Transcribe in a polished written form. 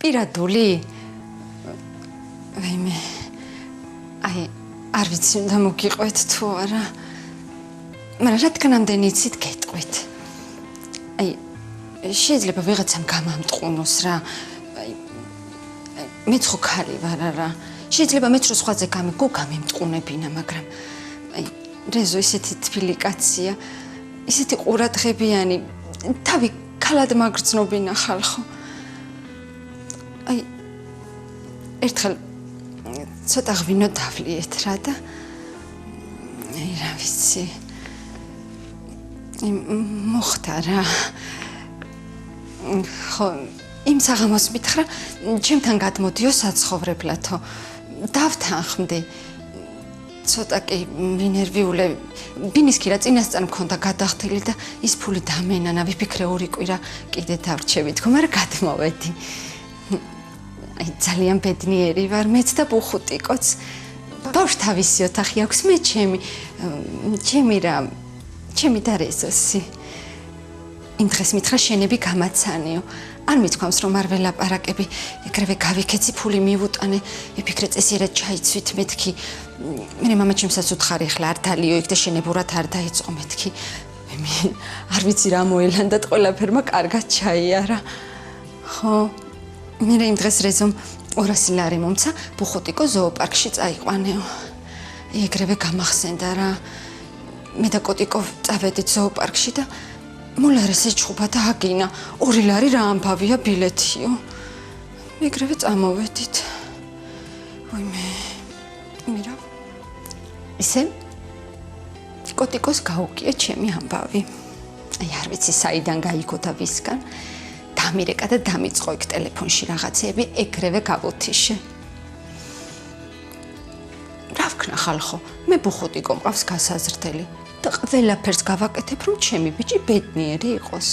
პირადული? ვაიმე. აი, არ ვიცი, უნდა მოგიყვეთ თუ არა. მაგრამ რადგან ამდენი იცით, გეტყვით. აი, შეიძლება ვიღაცამ გამამტყუნოს რა. მეც ხო ქალი ვარ არა. შეიძლება მეც რო სხვაზე გამიგო გამემტყუნებინა, მაგრამ აი, რეზო ისეთი თბილი კაცია, ისეთი ყურადღებიანი, თავი ქალად მაგრძნობინა ხალხო. აი, ერთხელ ცოტა ღვინო დავლიეთ რა და აი, რა ვიცი. მოხდა რა. ხო, იმ საღამოს მითხრა, ჩემთან გადმოდიო საცხოვრებლათო. დავთანხმდი. ცოტა კი ვინერვიულე, ბინისკირა წინასწარ მქონდა გადახდილი და ის ფული დამენანა, ვიფიქრე 2 კვირა კიდე დავრჩევი თქო, მაგრამ გადმოვედი. აი, ძალიან ბედნიერი ვარ, მეც და ბუხუტიკოც. ბავშვ თავისი ოთახი აქვს, მე ჩემი რა, ჩემი და რეზოსი. იმ დღეს მითხრა შენები გამაცანიო. არ მithქვამს რომ არ ველაპარაკები, ეგრევე გავიქეცი ფული მივუტანე, ვიფიქრე წესიერად ჩაიცვით მეთქი. მე მამა ჩემსაც უთხარი ახლა არ დალიო იქ და შენებურად არ დაიწყო მეთქი. მე არ ვიცი რა მოელანდათ ყველაფერმა კარგად ჩაიარა. ხო, მე იმ დღეს რეზომ 200 ლარი მომცა, ბუხუტიკო ზოოპარკში წაიყვანეო. ეგრევე გამახსენდა რა. მე და კოტიკო წავედით ზოოპარკში და მოლარეს ეჩხუბა და აგინა 2 ლარი რა ამბავია ბილეთიო. ეგრევე წამოვედით. ვაიმე. მირა. ისე კოტიკოს გაუგია ჩემი ამბავი. აი არ ვიცი საიდან გაიგო და ვისგან. დამირეკა და დამიწყო იქ ტელეფონში რაღაცეები, ეგრევე გავუთიშე. რა ვქნა ხალხო? მე ბუხუტიკო მყავს გასაზრდელი. და ყველაფერს გავაკეთებ რომ ჩემი ბიჭი ბედნიერი იყოს.